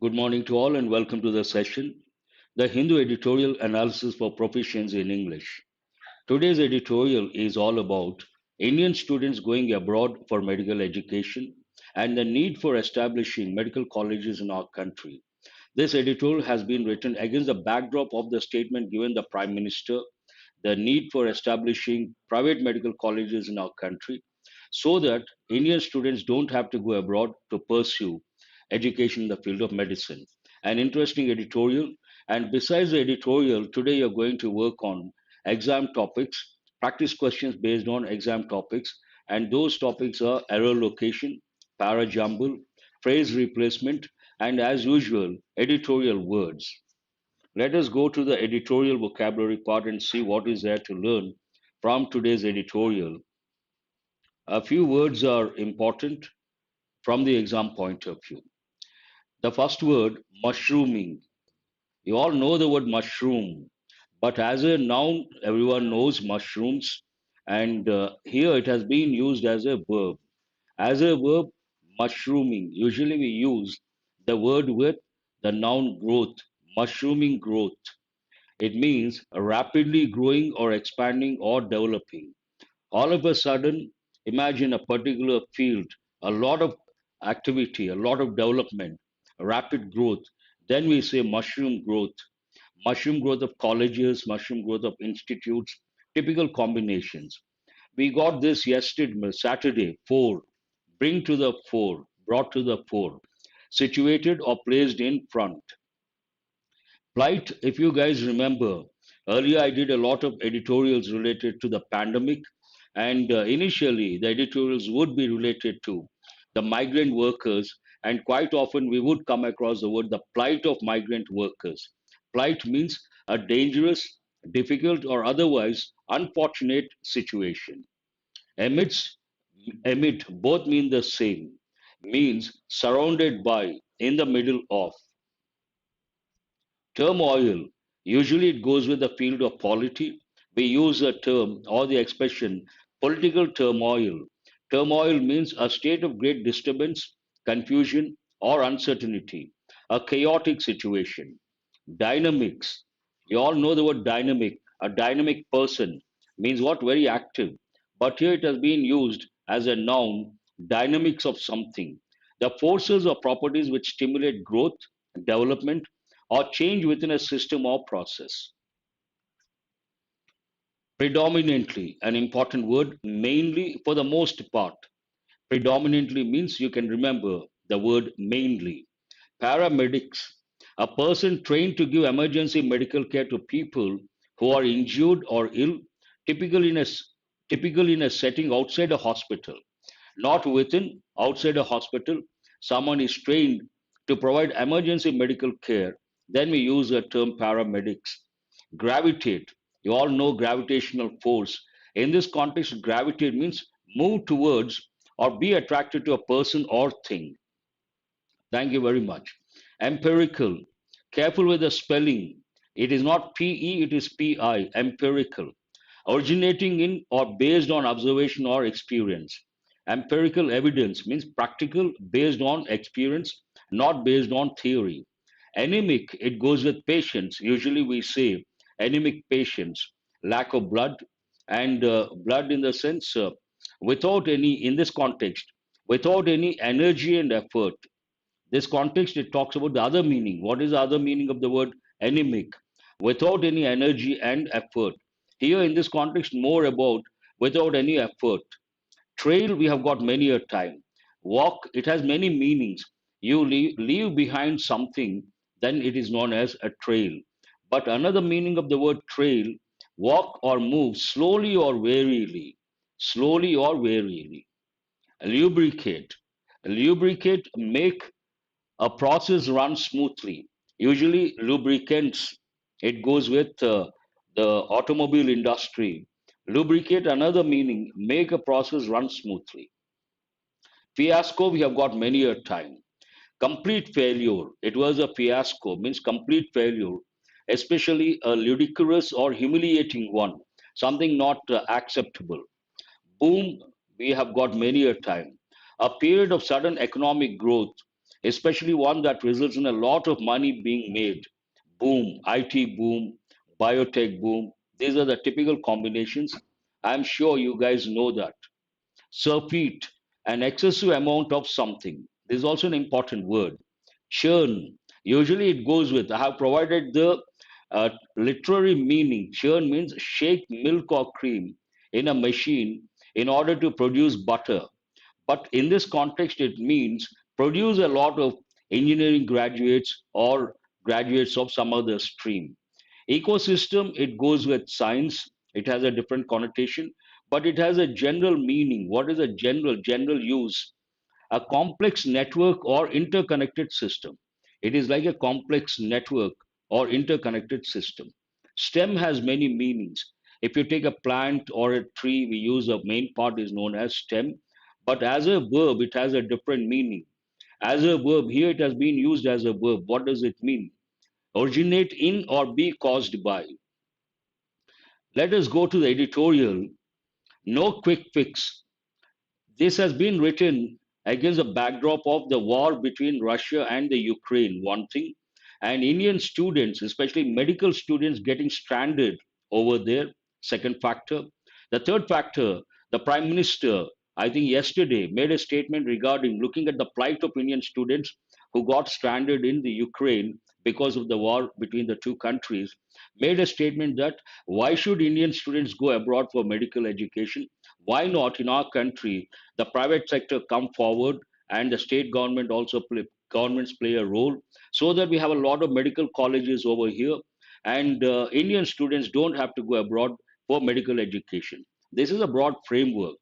Good morning to all and welcome to the session, the Hindu Editorial Analysis for Proficiency in English. Today's editorial is all about Indian students going abroad for medical education and the need for establishing medical colleges in our country. This editorial has been written against the backdrop of the statement given the Prime Minister, the need for establishing private medical colleges in our country so that Indian students don't have to go abroad to pursue education in the field of medicine. An interesting editorial. And besides the editorial, today you're going to work on exam topics, practice questions based on exam topics. And those topics are error location, para jumble, phrase replacement, and as usual, editorial words. Let us go to the editorial vocabulary part and see what is there to learn from today's editorial. A few words are important from the exam point of view. The first word, mushrooming. You all know the word mushroom, but as a noun, everyone knows mushrooms, and here it has been used as a verb. As a verb, mushrooming. Usually we use the word with the noun growth, mushrooming growth. It means rapidly growing or expanding or developing. All of a sudden, imagine a particular field, a lot of activity, a lot of development, rapid growth. Then we say mushroom growth of colleges, mushroom growth of institutes, typical combinations. We got this yesterday, Saturday, four, bring to the fore, brought to the fore, situated or placed in front. Plight, if you guys remember, earlier I did a lot of editorials related to the pandemic, and initially the editorials would be related to the migrant workers, and quite often we would come across the word the plight of migrant workers. Plight means a dangerous, difficult, or otherwise unfortunate situation. Amidst, amid both mean the same, means surrounded by, in the middle of. Turmoil, usually it goes with the field of polity. We use the term or the expression political turmoil. Turmoil means a state of great disturbance, confusion, or uncertainty, a chaotic situation. Dynamics, you all know the word dynamic. A dynamic person means what? Very active. But here it has been used as a noun, dynamics of something. The forces or properties which stimulate growth, development, or change within a system or process. Predominantly, an important word, mainly for the most part. Predominantly means you can remember the word mainly. Paramedics, a person trained to give emergency medical care to people who are injured or ill, typically in a, typically in a setting outside a hospital. Not within, outside a hospital, someone is trained to provide emergency medical care. Then we use the term paramedics. Gravitate. You all know gravitational force. In this context, gravitate means move towards or be attracted to a person or thing. Thank you very much. Empirical. Careful with the spelling. It is not PE, it is PI. Empirical. Originating in or based on observation or experience. Empirical evidence means practical, based on experience, not based on theory. Anemic, it goes with patients. Usually we say anemic patients, lack of blood, and blood in the sense without any, in this context, without any energy and effort. This context, it talks about the other meaning. What is the other meaning of the word anemic? Without any energy and effort. Here in this context, more about without any effort. Trail, we have got many a time. Walk, it has many meanings. You leave behind something, then it is known as a trail. But another meaning of the word trail, walk or move slowly or warily. Slowly or warily. Lubricate. Lubricate, make a process runs smoothly. Usually, lubricants, it goes with the automobile industry. Lubricate, another meaning, make a process run smoothly. Fiasco, we have got many a time. Complete failure, it was a fiasco, means complete failure, especially a ludicrous or humiliating one, something not acceptable. Boom, we have got many a time. A period of sudden economic growth, especially one that results in a lot of money being made. Boom, IT boom, biotech boom. These are the typical combinations. I'm sure you guys know that. Surfeit, an excessive amount of something. This is also an important word. Churn, usually it goes with, I have provided the literary meaning. Churn means shake milk or cream in a machine in order to produce butter. But in this context, it means produce a lot of engineering graduates or graduates of some other stream. Ecosystem, it goes with science. It has a different connotation, but it has a general meaning. What is a general use? A complex network or interconnected system. It is like a complex network or interconnected system. STEM has many meanings. If you take a plant or a tree, we use the main part is known as stem, but as a verb, it has a different meaning. As a verb, here it has been used as a verb. What does it mean? Originate in or be caused by. Let us go to the editorial. No quick fix. This has been written against the backdrop of the war between Russia and the Ukraine, one thing, and Indian students, especially medical students, getting stranded over there, second factor. The third factor, the Prime Minister, I think yesterday, made a statement regarding looking at the plight of Indian students who got stranded in the Ukraine because of the war between the two countries, made a statement that why should Indian students go abroad for medical education? Why not in our country the private sector come forward and the state government also governments play a role so that we have a lot of medical colleges over here and Indian students don't have to go abroad for medical education. This is a broad framework,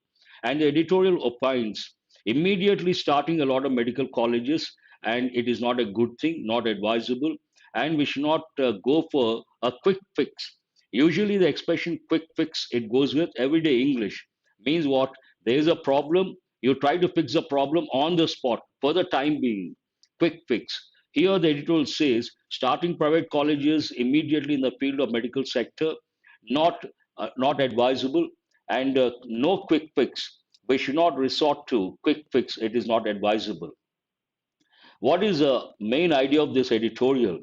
and the editorial opines immediately starting a lot of medical colleges, and it is not a good thing, not advisable, and we should not go for a quick fix. Usually, the expression quick fix it goes with everyday English means what? There is a problem, you try to fix the problem on the spot for the time being. Quick fix. Here, the editorial says starting private colleges immediately in the field of medical sector, not not advisable, and no quick fix. We should not resort to quick fix. It is not advisable. What is the main idea of this editorial?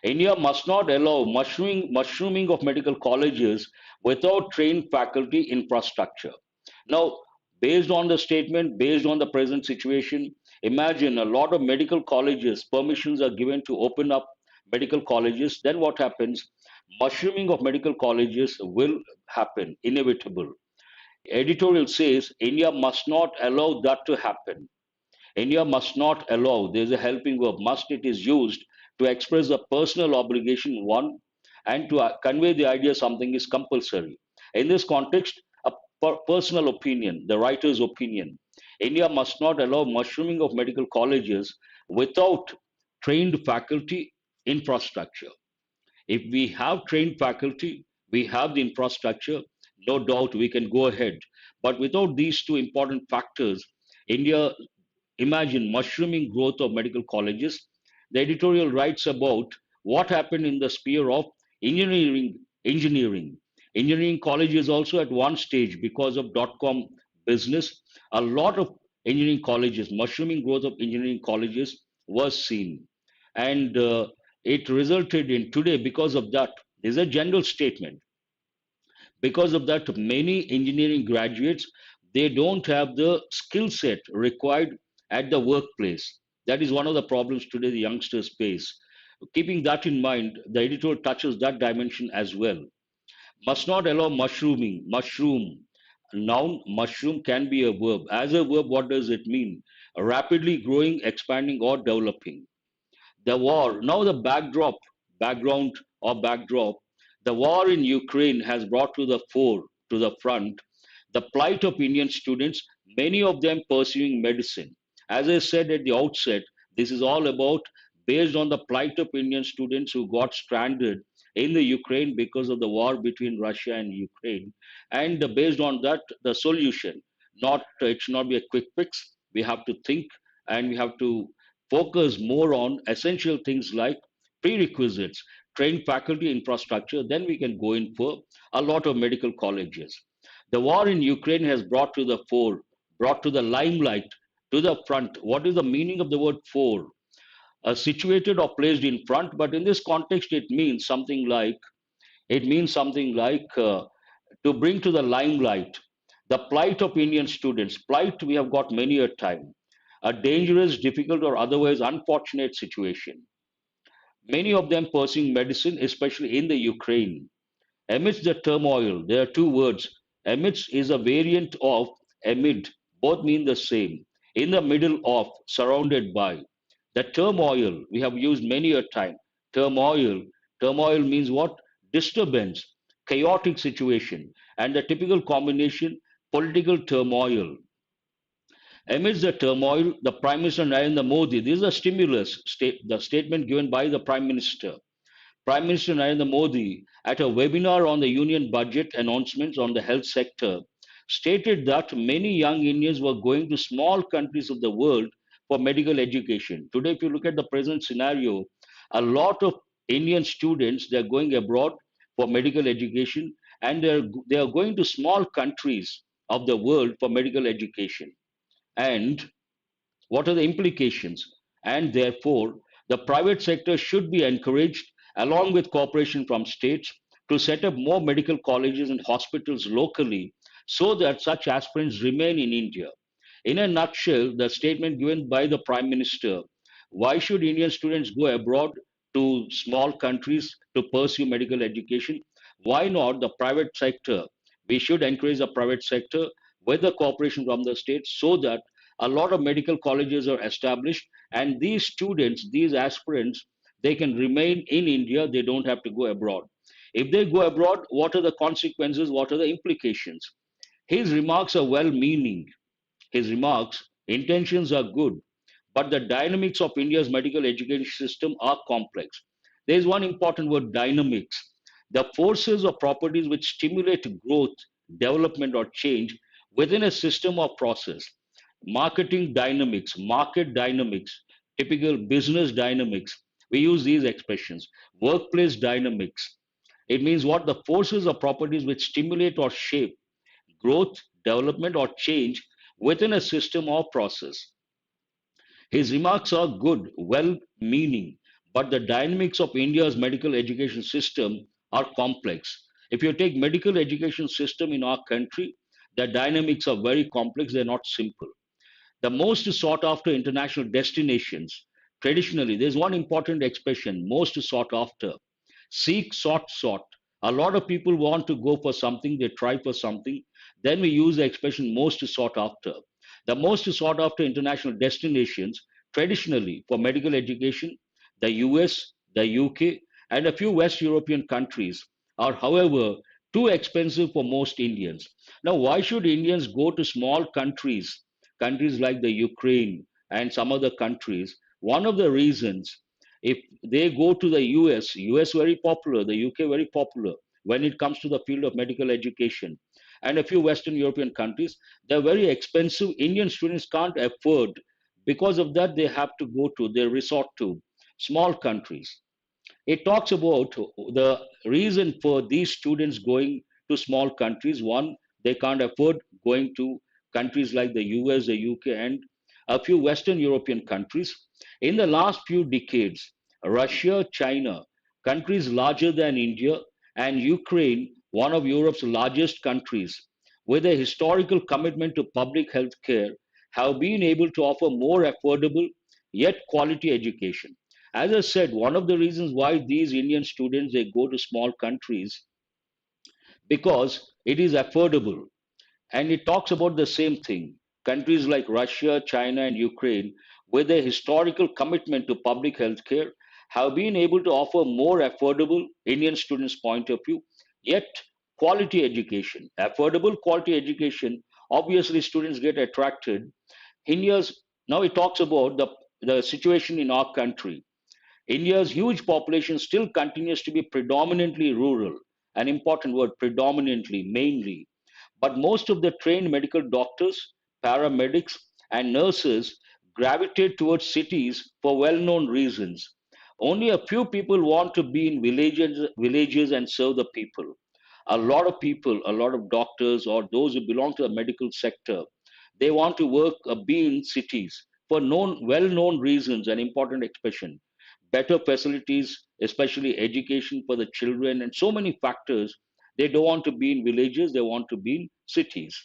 India must not allow mushrooming of medical colleges without trained faculty infrastructure. Now, based on the statement, based on the present situation, imagine a lot of medical colleges, permissions are given to open up medical colleges. Then what happens? Mushrooming of medical colleges will happen, inevitable. Editorial says India must not allow that to happen. India must not allow, there's a helping verb, must it is used to express a personal obligation, one, and to convey the idea something is compulsory. In this context, a personal opinion, the writer's opinion. India must not allow mushrooming of medical colleges without trained faculty infrastructure. If we have trained faculty, we have the infrastructure, no doubt we can go ahead. But without these two important factors, India imagine mushrooming growth of medical colleges. The editorial writes about what happened in the sphere of engineering. Engineering colleges also at one stage because of dot-com business, a lot of engineering colleges, mushrooming growth of engineering colleges was seen. And it resulted in today because of that, there's a general statement because of that many engineering graduates they don't have the skill set required at the workplace. That is one of the problems today the youngsters face. Keeping that in mind, the editor touches that dimension as well. Must not allow mushroom. Noun mushroom can be a verb. As a verb, what does it mean? Rapidly growing, expanding, or developing. The war, now the background or backdrop, the war in Ukraine has brought to the fore, to the front, the plight of Indian students, many of them pursuing medicine. As I said at the outset, this is all about based on the plight of Indian students who got stranded in the Ukraine because of the war between Russia and Ukraine. And based on that, the solution, not it should not be a quick fix. We have to think and we have to focus more on essential things like prerequisites, trained faculty infrastructure, then we can go in for a lot of medical colleges. The war in Ukraine has brought to the fore, brought to the limelight, to the front. What is the meaning of the word fore? situated or placed in front, but in this context, it means something like to bring to the limelight the plight of Indian students. Plight we have got many a time, a dangerous, difficult, or otherwise unfortunate situation. Many of them pursuing medicine, especially in the Ukraine. Amidst the turmoil, there are two words. Amidst is a variant of amid, both mean the same. In the middle of, surrounded by. The turmoil, we have used many a time. Turmoil. Turmoil means what? Disturbance, chaotic situation, and the typical combination, political turmoil. Amidst the turmoil, the Prime Minister Narendra Modi, this is a the statement given by the Prime Minister. Prime Minister Narendra Modi, at a webinar on the Union budget announcements on the health sector, stated that many young Indians were going to small countries of the world for medical education. Today, if you look at the present scenario, a lot of Indian students they're going abroad for medical education, and they are going to small countries of the world for medical education. And what are the implications? And therefore, the private sector should be encouraged, along with cooperation from states, to set up more medical colleges and hospitals locally so that such aspirants remain in India. In a nutshell, the statement given by the Prime Minister, why should Indian students go abroad to small countries to pursue medical education? Why not the private sector? We should encourage the private sector with the cooperation from the state so that a lot of medical colleges are established, and these students, these aspirants, they can remain in India. They don't have to go abroad. If they go abroad, what are the consequences? What are the implications? His remarks are well meaning. His remarks, intentions are good, but the dynamics of India's medical education system are complex. There is one important word, dynamics. The forces or properties which stimulate growth, development, or change within a system or process. Marketing dynamics, market dynamics, typical business dynamics. We use these expressions. Workplace dynamics. It means what? The forces or properties which stimulate or shape growth, development, or change within a system or process. His remarks are good, well meaning, but the dynamics of India's medical education system are complex. If you take medical education system in our country, the dynamics are very complex, they're not simple. The most sought after international destinations, traditionally, there's one important expression, most sought after. Seek, sought. A lot of people want to go for something, they try for something. Then we use the expression most sought after. The most sought after international destinations, traditionally for medical education, the US, the UK, and a few West European countries, are, however, too expensive for most Indians. Now, why should Indians go to small countries, countries like the Ukraine and some other countries? One of the reasons, if they go to the US very popular, the UK very popular when it comes to the field of medical education, and a few Western European countries, they're very expensive. Indian students can't afford. Because of that, they resort to small countries. It talks about the reason for these students going to small countries. One, they can't afford going to countries like the US, the UK, and a few Western European countries. In the last few decades, Russia, China, countries larger than India, and Ukraine, one of Europe's largest countries, with a historical commitment to public health care, have been able to offer more affordable yet quality education. As I said, one of the reasons why these Indian students they go to small countries because it is affordable, and it talks about the same thing. Countries like Russia, China, and Ukraine, with a historical commitment to public health care, have been able to offer more affordable Indian students' point of view, yet quality education. Affordable quality education, obviously students get attracted. India's now it talks about the situation in our country. India's huge population still continues to be predominantly rural, an important word, predominantly, mainly. But most of the trained medical doctors, paramedics, and nurses gravitate towards cities for well known reasons. Only a few people want to be in villages and serve the people. A lot of people, a lot of doctors, or those who belong to the medical sector, they want to work, be in cities. for well-known reasons and important expression. Better facilities, especially education for the children, and so many factors. They don't want to be in villages, they want to be in cities.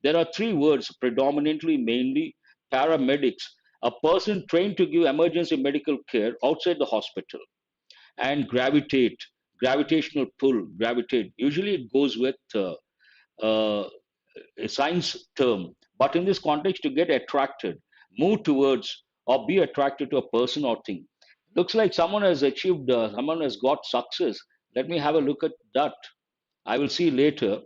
There are three words predominantly, mainly paramedics, a person trained to give emergency medical care outside the hospital, and gravitational pull, gravitate. Usually it goes with uh, a science term, but in this context, to get attracted, move towards, or be attracted to a person or thing. Looks like someone has achieved, someone has got success. Let me have a look at that. I will see later.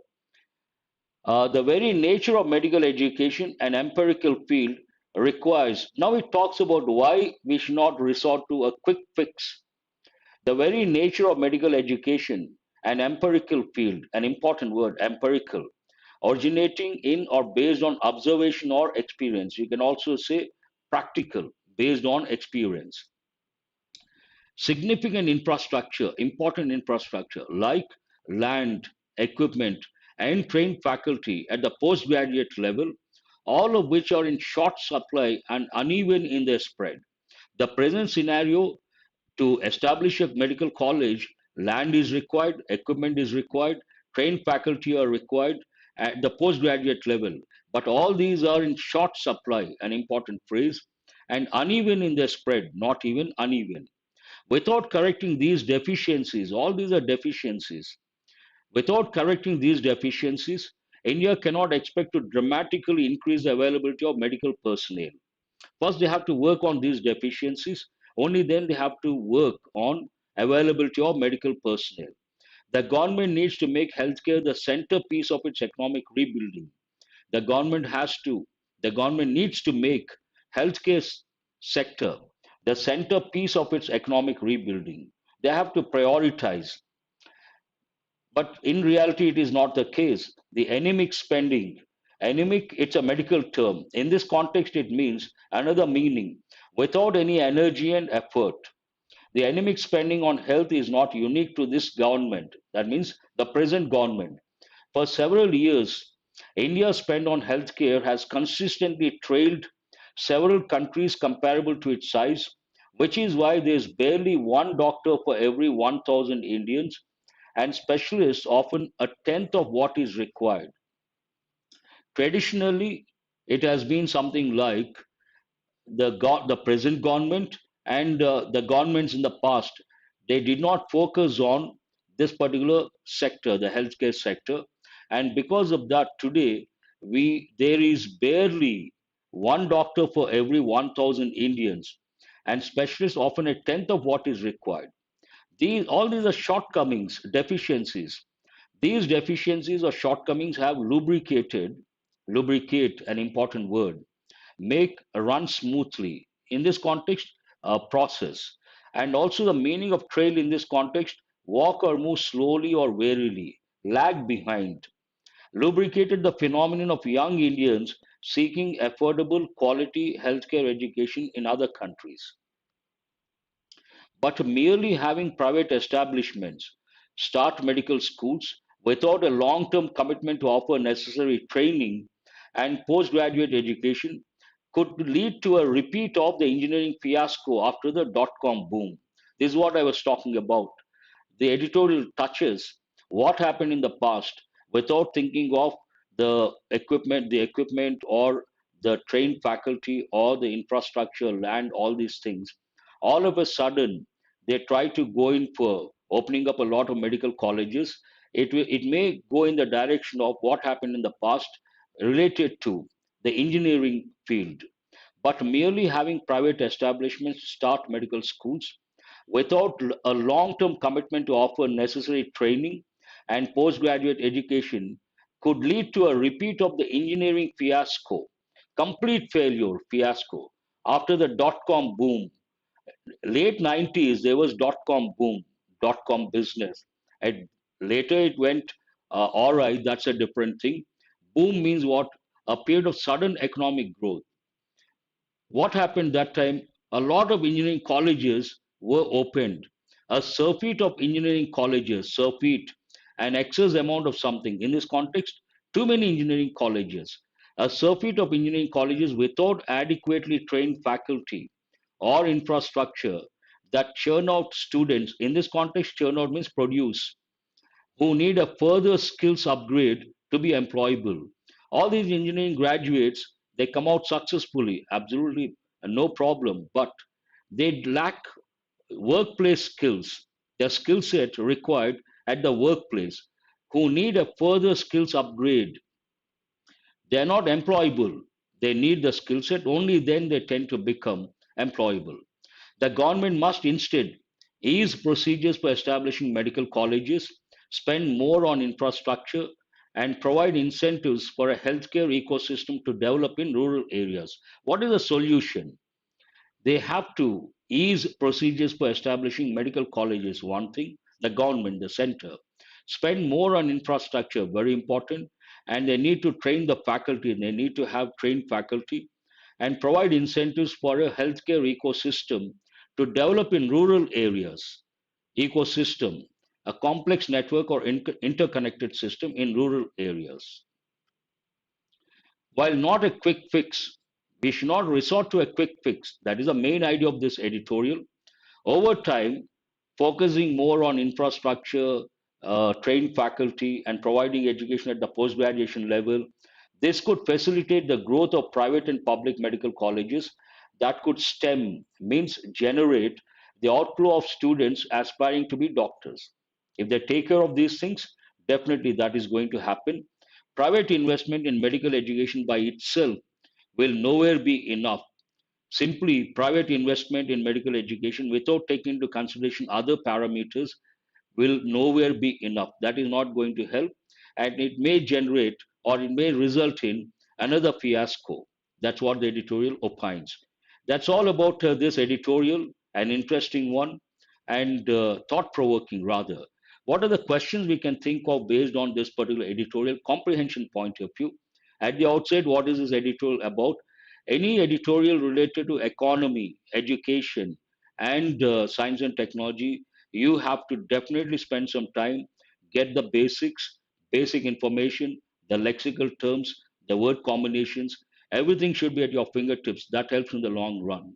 The very nature of medical education and empirical field requires. Now it talks about why we should not resort to a quick fix. The very nature of medical education and empirical field, an important word, empirical, originating in or based on observation or experience. You can also say practical, based on experience. Significant infrastructure, important infrastructure like land, equipment, and trained faculty at the postgraduate level, all of which are in short supply and uneven in their spread. The present scenario, to establish a medical college, land is required, equipment is required, trained faculty are required at the postgraduate level. But all these are in short supply, an important phrase, and uneven in their spread, not even uneven. Without correcting these deficiencies, all these are deficiencies. Without correcting these deficiencies, India cannot expect to dramatically increase the availability of medical personnel. First, they have to work on these deficiencies. Only then they have to work on availability of medical personnel. The government needs to make healthcare the centerpiece of its economic rebuilding. The government has to, the government needs to make healthcare sector the centerpiece of its economic rebuilding. They have to prioritize, but in reality, it is not the case. The anemic spending, anemic, it's a medical term. In this context, it means another meaning without any energy and effort. The anemic spending on health is not unique to this government. That means the present government. For several years, India's spend on healthcare has consistently trailed several countries comparable to its size, which is why there's barely one doctor for every 1,000 Indians, and specialists often a tenth of what is required. Traditionally, it has been something like the present government and the governments in the past, they did not focus on this particular sector, the healthcare sector, and because of that, today we there is barely one doctor for every 1,000 Indians, and specialists often a tenth of what is required. These all these are shortcomings, deficiencies. These deficiencies or shortcomings have lubricate, an important word, make run smoothly. In this context, process. And also the meaning of trail in this context, walk or move slowly or warily, lag behind. Lubricated the phenomenon of young Indians seeking affordable quality healthcare education in other countries. But merely having private establishments start medical schools without a long term commitment to offer necessary training and postgraduate education could lead to a repeat of the engineering fiasco after the dot com boom. This is what I was talking about. The editorial touches what happened in the past without thinking of the equipment or the trained faculty or the infrastructure, land, all these things. All of a sudden, they try to go in for opening up a lot of medical colleges. It may go in the direction of what happened in the past related to the engineering field, but merely having private establishments start medical schools without a long term commitment to offer necessary training and postgraduate education could lead to a repeat of the engineering fiasco, complete failure fiasco. After the dot com boom, late 90s, there was dot com boom, dot com business. And later it went, all right, that's a different thing. Boom means what? A period of sudden economic growth. What happened that time? A lot of engineering colleges were opened. A surfeit of engineering colleges, surfeit, an excess amount of something. In this context, too many engineering colleges. A surfeit of engineering colleges without adequately trained faculty or infrastructure that churn out students. In this context, churn out means produce, who need a further skills upgrade to be employable. All these engineering graduates, they come out successfully, absolutely no problem, but they lack workplace skills, their skill set required at the workplace, who need a further skills upgrade. They are not employable. They need the skill set, only then they tend to become employable. The government must instead ease procedures for establishing medical colleges, spend more on infrastructure, and provide incentives for a healthcare ecosystem to develop in rural areas. What is the solution? They have to ease procedures for establishing medical colleges, one thing, the government, the center. Spend more on infrastructure, very important, and they need to train the faculty, they need to have trained faculty, and provide incentives for a healthcare ecosystem to develop in rural areas. Ecosystem, a complex network or interconnected system in rural areas. While not a quick fix, we should not resort to a quick fix. That is the main idea of this editorial. Over time, focusing more on infrastructure, trained faculty, and providing education at the post graduation level, this could facilitate the growth of private and public medical colleges that could stem, means generate the outflow of students aspiring to be doctors. If they take care of these things, definitely that is going to happen. Private investment in medical education by itself will nowhere be enough. Simply, private investment in medical education without taking into consideration other parameters will nowhere be enough. That is not going to help, and it may generate or it may result in another fiasco. That's what the editorial opines. That's all about this editorial, an interesting one and thought provoking, rather. What are the questions we can think of based on this particular editorial comprehension point of view? At the outset, what is this editorial about? Any editorial related to economy, education, and science and technology, you have to definitely spend some time, get the basics, basic information, the lexical terms, the word combinations. Everything should be at your fingertips. That helps in the long run.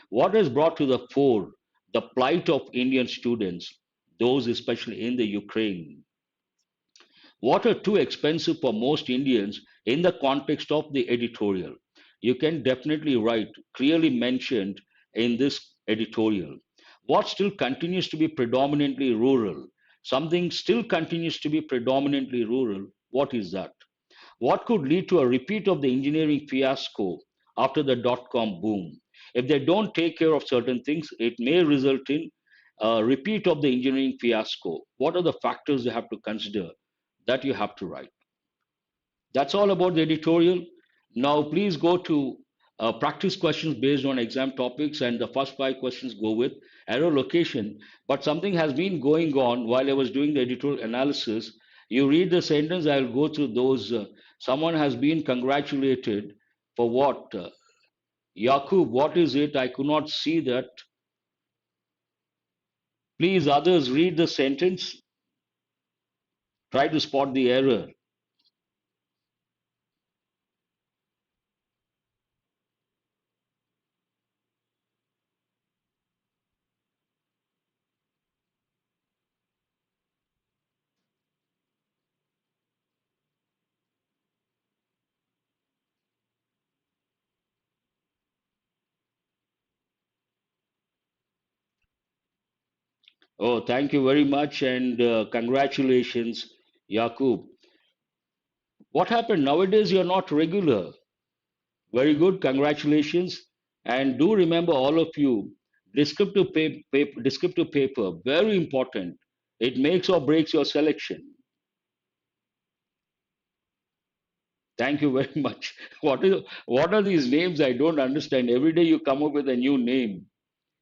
What has brought to the fore the plight of Indian students, those especially in the Ukraine? What are too expensive for most Indians in the context of the editorial? You can definitely write, clearly mentioned in this editorial. What still continues to be predominantly rural? Something still continues to be predominantly rural. What is that? What could lead to a repeat of the engineering fiasco after the dot com boom? If they don't take care of certain things, it may result in a repeat of the engineering fiasco. What are the factors they have to consider that you have to write? That's all about the editorial. Now, please go to practice questions based on exam topics, and the first five questions go with error location. But something has been going on while I was doing the editorial analysis. You read the sentence, I'll go through those. Someone has been congratulated for what? Yakub, what is it? I could not see that. Please, others, read the sentence. Try to spot the error. Oh, thank you very much, and congratulations, Yakub. What happened? Nowadays, you're not regular. Very good. Congratulations. And do remember, all of you, descriptive paper, very important. It makes or breaks your selection. Thank you very much. What are these names? I don't understand. Every day you come up with a new name.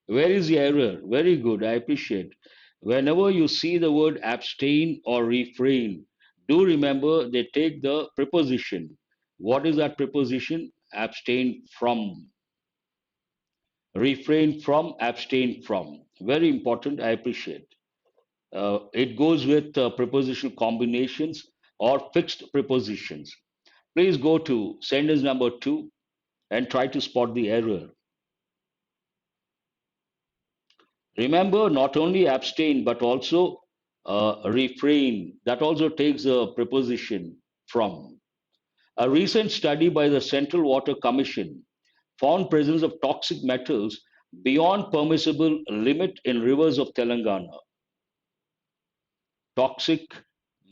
Where is the error? Very good. I appreciate. Whenever you see the word abstain or refrain, do remember they take the preposition. What is that preposition? Abstain from. Refrain from, abstain from. Very important. I appreciate. It goes with prepositional combinations or fixed prepositions. Please go to sentence number 2 and try to spot the error. Remember, not only abstain but also refrain. That also takes a preposition from. A recent study by the Central Water Commission found presence of toxic metals beyond permissible limit in rivers of Telangana. Toxic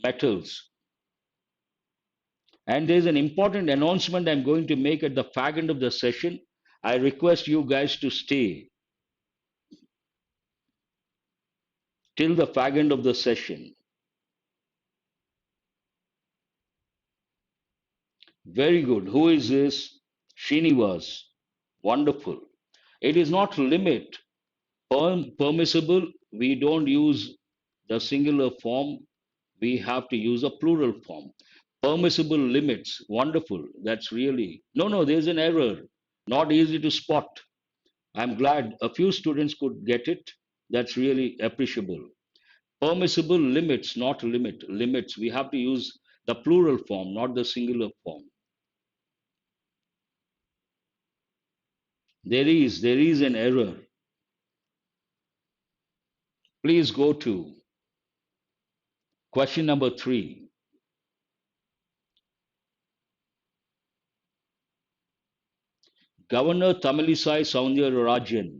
metals. And there's an important announcement I'm going to make at the fag end of the session. I request you guys to stay till the fag end of the session. Very good. Who is this? Srinivas. Wonderful. It is not limit. Permissible, we don't use the singular form. We have to use a plural form. Permissible limits. Wonderful. That's really. No, no, there's an error. Not easy to spot. I'm glad a few students could get it. That's really appreciable. Permissible limits, not limit. Limits. We have to use the plural form, not the singular form. There is an error. Please go to question number 3. Governor Tamilisai Soundararajan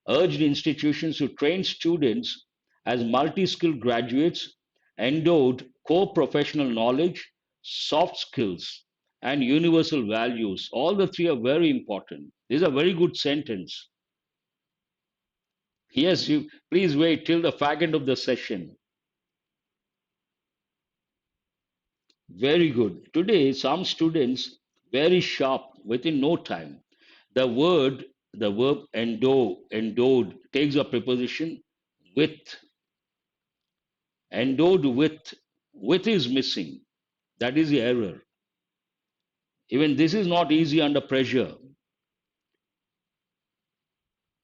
urged institutions to train students as multi-skilled graduates endowed core professional knowledge, soft skills, and universal values. All the three are very important. This is a very good sentence. Yes, you please wait till the fag end of the session. Very good. Today, some students very sharp within no time. The verb endowed takes a preposition with. Endowed with is missing. That is the error. Even this is not easy under pressure.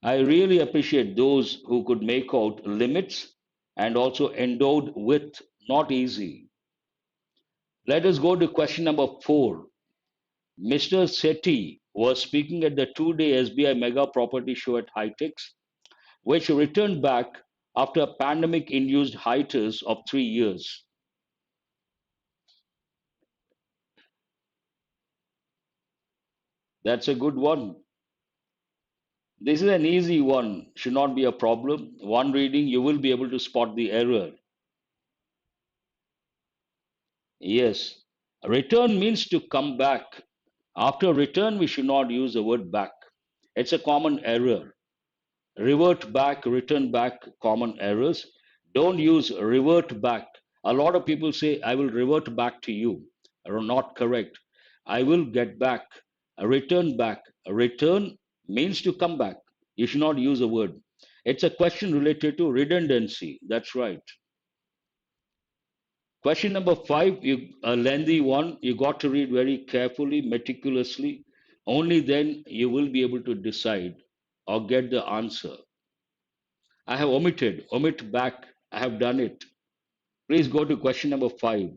I really appreciate those who could make out limits and also endowed with, not easy. Let us go to question number 4. Mr. Sethi was speaking at the 2-day SBI Mega Property Show at Hightex, which returned back after a pandemic-induced hiatus of 3 years. That's a good one. This is an easy one, should not be a problem. One reading, you will be able to spot the error. Yes, return means to come back. After return, we should not use the word back. It's a common error. Revert back, return back, common errors. Don't use revert back. A lot of people say, I will revert back to you. Not correct. I will get back. Return back. Return means to come back. You should not use a word. It's a question related to redundancy. That's right. Question number 5, a lengthy one. You got to read very carefully, meticulously. Only then you will be able to decide or get the answer. I have omit back. I have done it. Please go to question number 5.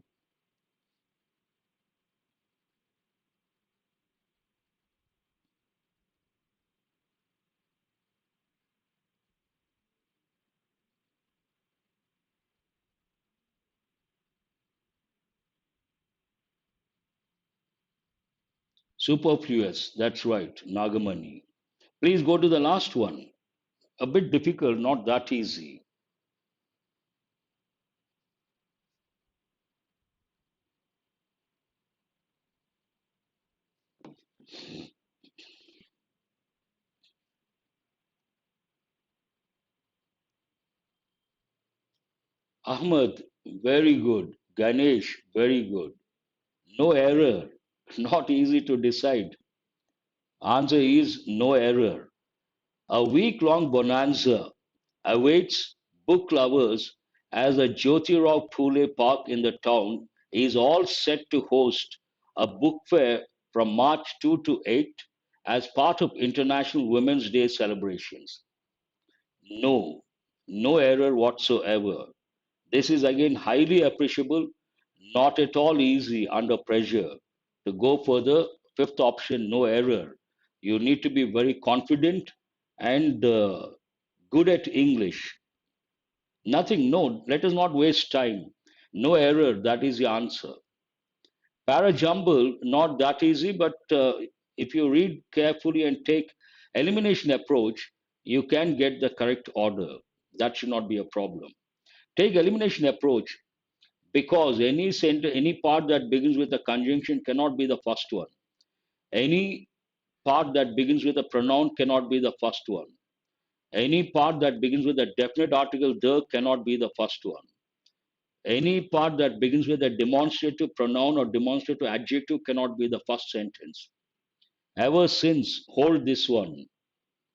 Superfluous. That's right. Nagamani. Please go to the last one. A bit difficult, not that easy. Ahmed, very good. Ganesh, very good. No error. Not easy to decide. Answer is no error. A week-long bonanza awaits book lovers as the Jyotirao Phule Park in the town is all set to host a book fair from March 2 to 8 as part of International Women's Day celebrations. No, no error whatsoever. This is again highly appreciable, not at all easy under pressure. To go for the fifth option, no error, you need to be very confident and good at English. Nothing, no, let us not waste time. No error, that is the answer. Para Jumble, not that easy, but if you read carefully and take elimination approach, you can get the correct order. That should not be a problem. Take elimination approach because any part that begins with a conjunction cannot be the first one. Any part that begins with a pronoun cannot be the first one. Any part that begins with a definite article the cannot be the first one. Any part that begins with a demonstrative pronoun or demonstrative adjective cannot be the first sentence. Ever since, hold this one,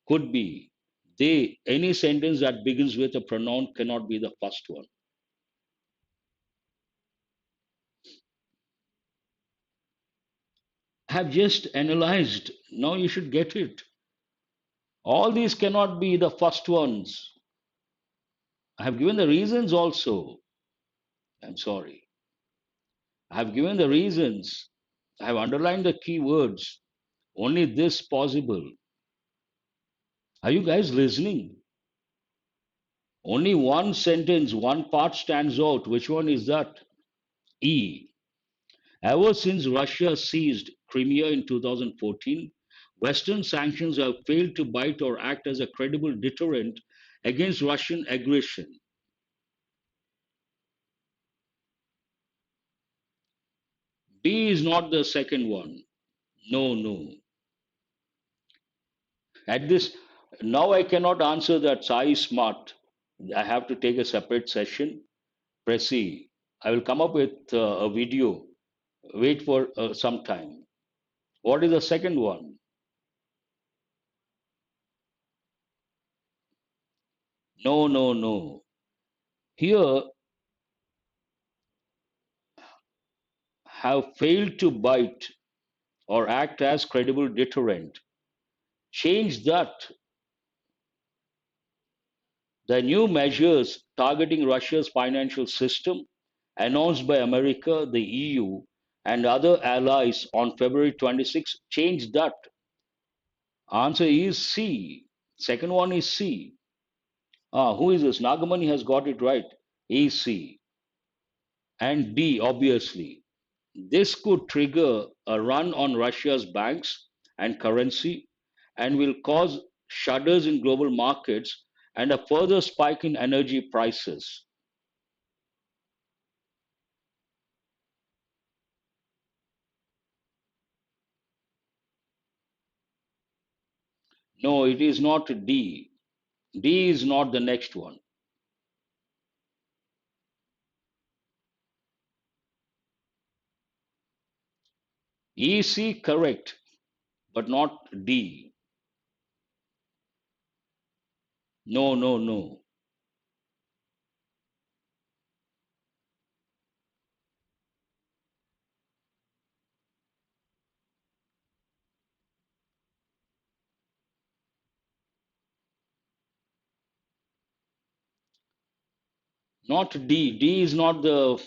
could be. They, any sentence that begins with a pronoun cannot be the first one. Have just analyzed. Now you should get it. All these cannot be the first ones. I have given the reasons also. I'm sorry. I have given the reasons. I have underlined the key words. Only this possible. Are you guys listening? Only one sentence, one part stands out. Which one is that? E. Ever since Russia seized Crimea in 2014, Western sanctions have failed to bite or act as a credible deterrent against Russian aggression. B is not the second one. No, no. At this, now I cannot answer that Sai is smart. I have to take a separate session. Pressy, I will come up with a video. Wait for some time. What is the second one? No, no, no. Here, have failed to bite or act as credible deterrent. Change that. The new measures targeting Russia's financial system announced by America, the EU, and other allies on February 26 change that. Answer is C. Second one is C. Who is this? Nagamani has got it right. Is C. And D, obviously. This could trigger a run on Russia's banks and currency and will cause shudders in global markets and a further spike in energy prices. No, it is not D. D is not the next one. EC correct, but not D. No, no, no. Not D. D is not the.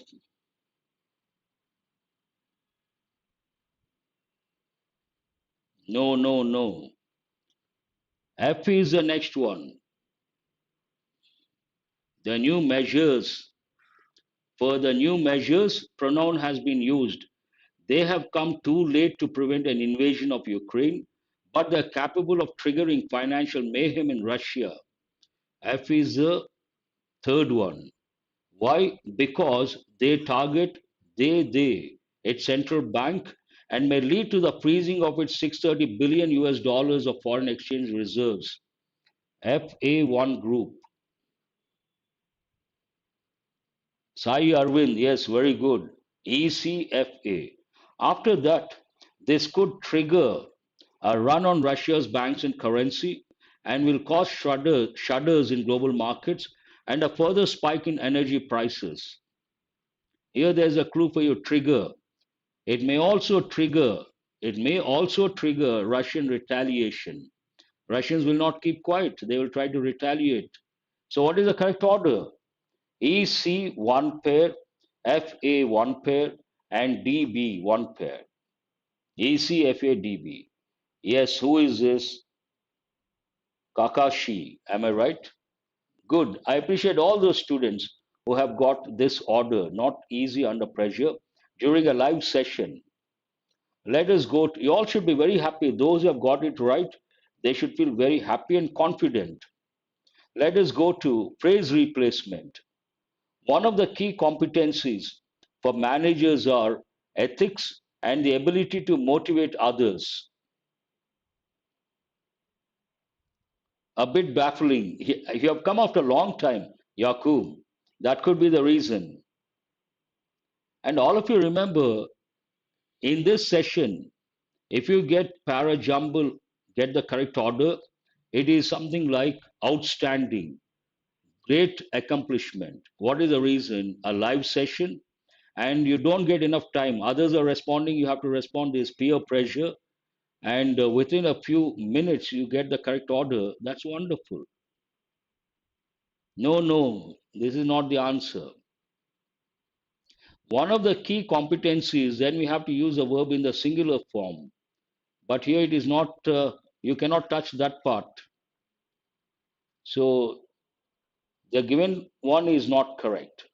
No, no, no. F is the next one. The new measures. For the new measures, pronoun has been used. They have come too late to prevent an invasion of Ukraine, but they're capable of triggering financial mayhem in Russia. F is the third one. Why? Because they target its central bank and may lead to the freezing of its 630 billion US dollars of foreign exchange reserves. FA1 group. Sai Arvind, yes, very good. ECFA. After that, this could trigger a run on Russia's banks and currency and will cause shudders in global markets and a further spike in energy prices. Here there's a clue for you, trigger. It may also trigger it may also trigger Russian retaliation. Russians will not keep quiet. They will try to retaliate. So what is the correct order? EC one pair, FA one pair, and DB one pair. ECFADB. Yes, who is this? Kakashi. Am I right? Good. I appreciate all those students who have got this order, not easy under pressure, during a live session. Let us go. You all should be very happy. Those who have got it right, they should feel very happy and confident. Let us go to phrase replacement. One of the key competencies for managers are ethics and the ability to motivate others. A bit baffling. You have come after a long time, Yakub. That could be the reason. And all of you remember in this session, if you get para jumble, get the correct order, it is something like outstanding, great accomplishment. What is the reason? A live session, and you don't get enough time. Others are responding, you have to respond. There's peer pressure, and within a few minutes, you get the correct order. That's wonderful. No, no, this is not the answer. One of the key competencies, then we have to use a verb in the singular form. But here it is not, you cannot touch that part. So the given one is not correct.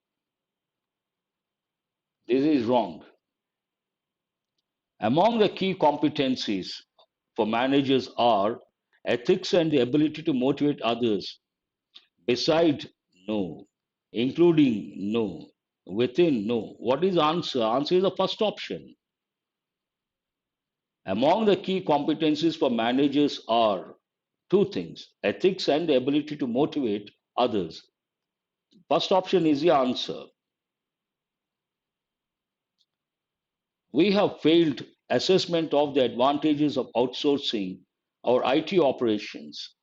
This is wrong. Among the key competencies for managers are ethics and the ability to motivate others. Beside, no. Including, no. Within, no. What is answer? Answer is the first option. Among the key competencies for managers are two things: ethics and the ability to motivate others. First option is the answer. We have failed assessment of the advantages of outsourcing our IT operations.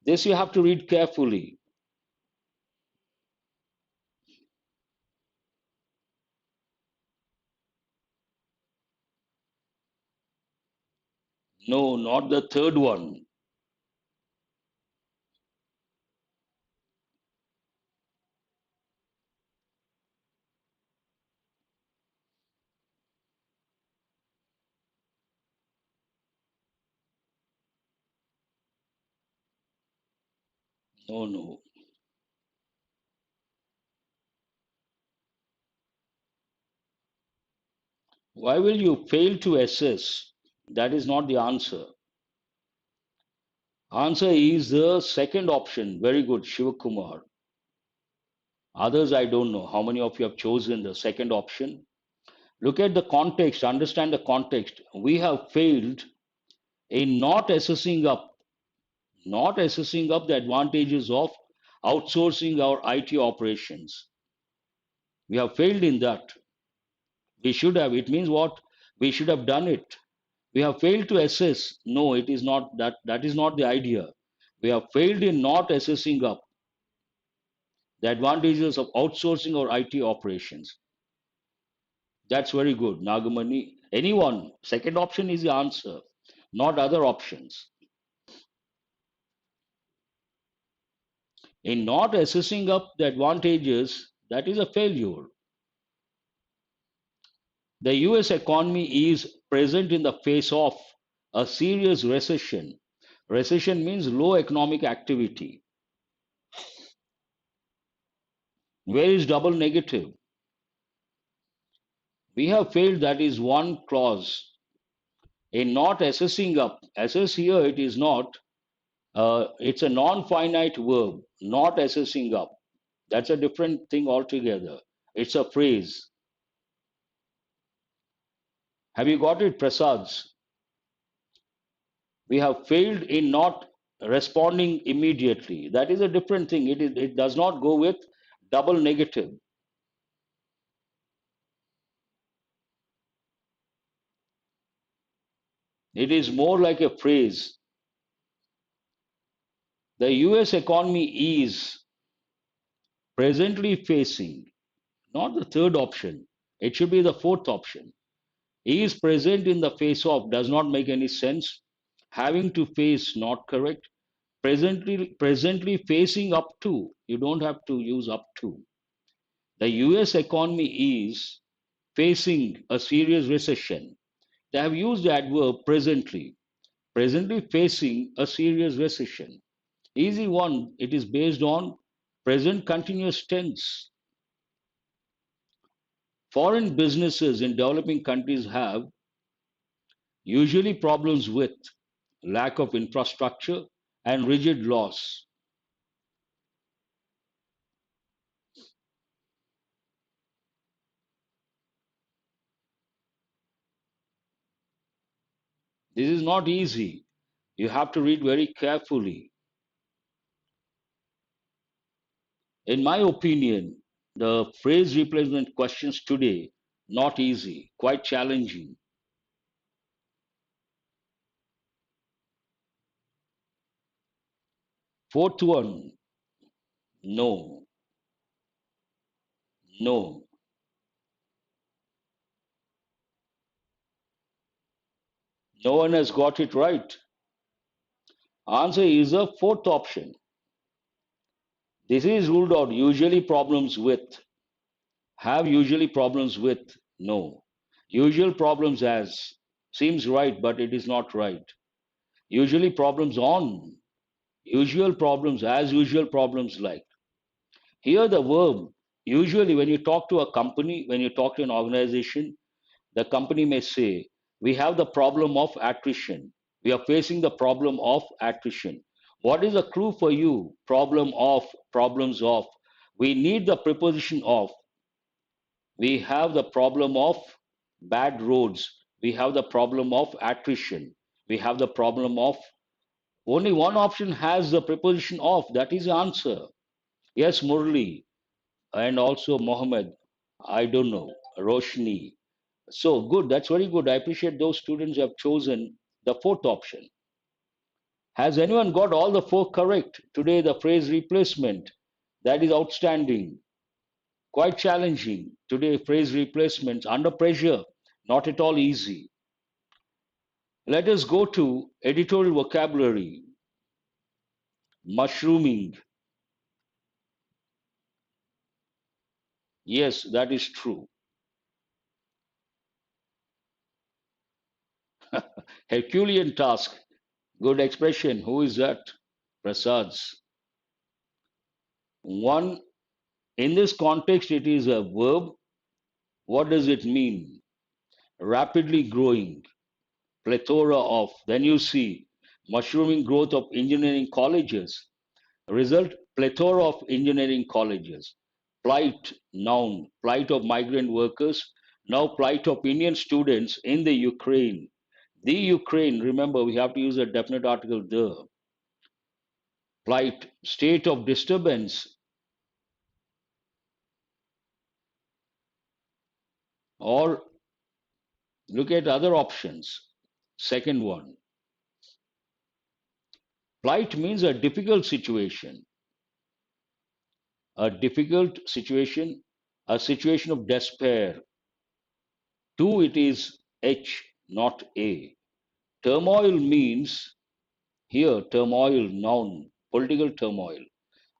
This you have to read carefully. No, not the third one. No, no. Why will you fail to assess? That is not the answer. Answer is the second option. Very good, Shivakumar. Others, I don't know how many of you have chosen the second option. Look at the context, understand the context. We have failed in not assessing up the advantages of outsourcing our IT operations. We have failed in that. We should have. It means what? We should have done it. We have failed to assess. No, it is not that. That is not the idea. We have failed in not assessing up the advantages of outsourcing our IT operations. That's very good, Nagamani. Anyone? Second option is the answer, not other options. In not assessing up the advantages, that is a failure. The US economy is present in the face of a serious recession. Recession means low economic activity. Where is double negative? We have failed, that is one clause. In not assessing up, assess here it is not, it's a non finite verb, not assessing up. That's a different thing altogether. It's a phrase. Have you got it, Prasads? We have failed in not responding immediately. That is a different thing. It does not go with double negative. It is more like a phrase. The US economy is presently facing, not the third option. It should be the fourth option. Is present in the face of does not make any sense. Having to face, not correct. Presently facing up to, you don't have to use up to. The US economy is facing a serious recession. They have used the adverb presently, presently facing a serious recession. Easy one, it is based on present continuous tense. Foreign businesses in developing countries have usually problems with lack of infrastructure and rigid laws. This is not easy. You have to read very carefully. In my opinion, the phrase replacement questions today, not easy, quite challenging. Fourth one, no, no. No one has got it right. Answer is a fourth option. This is ruled out. Usually problems with. Have usually problems with. No. Usual problems as. Seems right, but it is not right. Usually problems on. Usual problems as usual problems like. Here the verb. Usually when you talk to a company, when you talk to an organization, the company may say, we have the problem of attrition. We are facing the problem of attrition. What is the clue for you? Problem of, problems of. We need the preposition of. We have the problem of bad roads. We have the problem of attrition. We have the problem of. Only one option has the preposition of. That is the answer. Yes, Murli, and also Mohammed. I don't know. Roshni. So good. That's very good. I appreciate those students who have chosen the fourth option. Has anyone got all the four correct? Today, the phrase replacement. That is outstanding. Quite challenging. Today, phrase replacements under pressure. Not at all easy. Let us go to editorial vocabulary. Mushrooming. Yes, that is true. Herculean task. Good expression. Who is that? Prasad's. One, in this context, it is a verb. What does it mean? Rapidly growing, plethora of. Then you see mushrooming growth of engineering colleges. Result, plethora of engineering colleges. Plight, noun, plight of migrant workers. Now plight of Indian students in the Ukraine. The Ukraine, remember we have to use a definite article the. Plight, state of disturbance, or look at other options. Second one, plight means a difficult situation, a situation of despair. Two, it is H, not A. Turmoil means here turmoil, noun, political turmoil,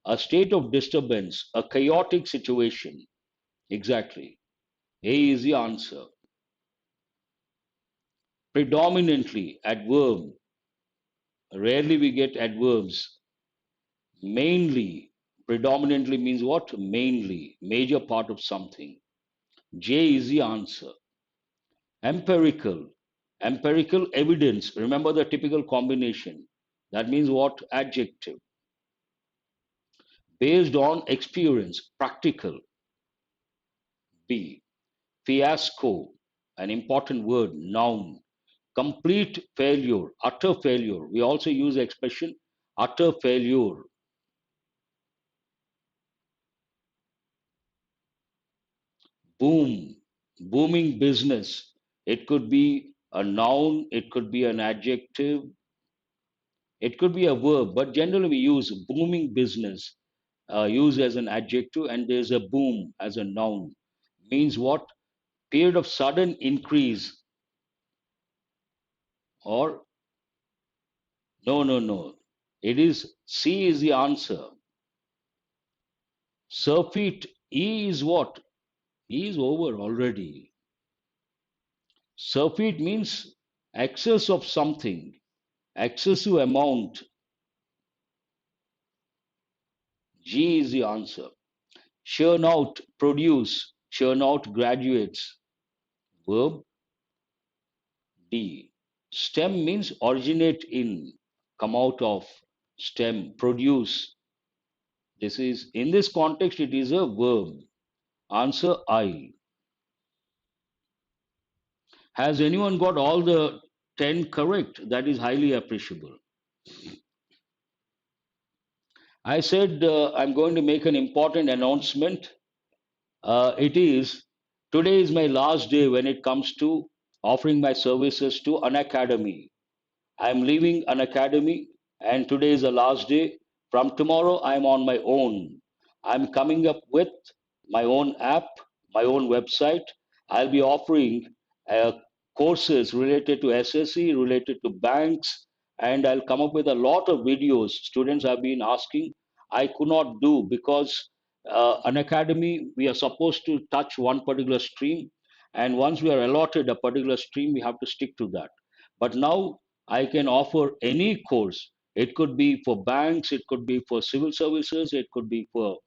a state of disturbance, a chaotic situation. Exactly. A is the answer. Predominantly, adverb. Rarely we get adverbs. Mainly, predominantly means what? Mainly, major part of something. J is the answer. Empirical. Empirical evidence. Remember the typical combination. That means what? Adjective. Based on experience. Practical. B. Fiasco. An important word. Noun. Complete failure. Utter failure. We also use the expression utter failure. Boom. Booming business. It could be a noun. It could be an adjective. It could be a verb, but generally we use booming business, use as an adjective, and there's a boom as a noun. Means what? Period of sudden increase, or no, no, no. It is C is the answer. Surfeit, E is what? E is over already. Surfeit means excess of something, excessive amount. G is the answer. Churn out, produce, churn out graduates. Verb D. Stem means originate in, come out of, stem, produce. This is, in this context, it is a verb. Answer I. Has anyone got all the 10 correct? That is highly appreciable. I said I'm going to make an important announcement. It is today is my last day when it comes to offering my services to an academy. I'm leaving an academy, and today is the last day. From tomorrow, I'm on my own. I'm coming up with my own app, my own website. I'll be offering uh, courses related to SSC, related to banks, and I'll come up with a lot of videos. Students have been asking. I could not do because an academy, we are supposed to touch one particular stream, and once we are allotted a particular stream, we have to stick to that. But now I can offer any course. It could be for banks, it could be for civil services, it could be for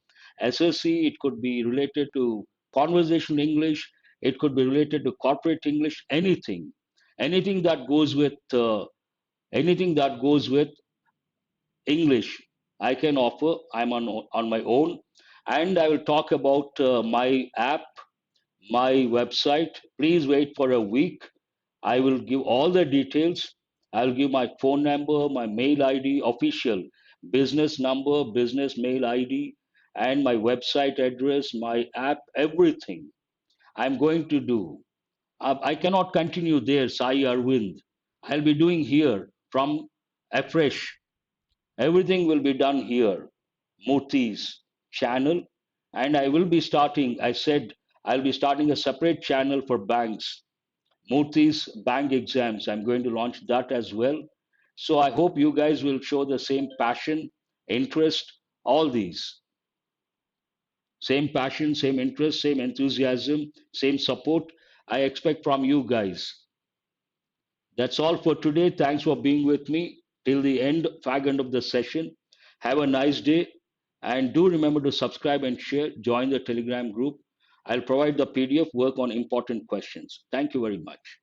SSC, it could be related to conversational English, it could be related to corporate English, anything, anything that goes with anything that goes with English. I can offer. I'm on my own, and I will talk about my app, my website. Please wait for a week. I will give all the details. I'll give my phone number, my mail ID, official business number, business mail ID, and my website address, my app, everything I'm going to do. I cannot continue there, Sai Arvind. I'll be doing here from afresh. Everything will be done here, Murthy's channel, and I will be starting. I said I'll be starting a separate channel for banks. Murthy's bank exams. I'm going to launch that as well. So I hope you guys will show the same passion, interest, all these. Same passion, same interest, same enthusiasm, same support I expect from you guys. That's all for today. Thanks for being with me till the end, fag end of the session. Have a nice day and do remember to subscribe and share. Join the Telegram group. I'll provide the PDF, work on important questions. Thank you very much.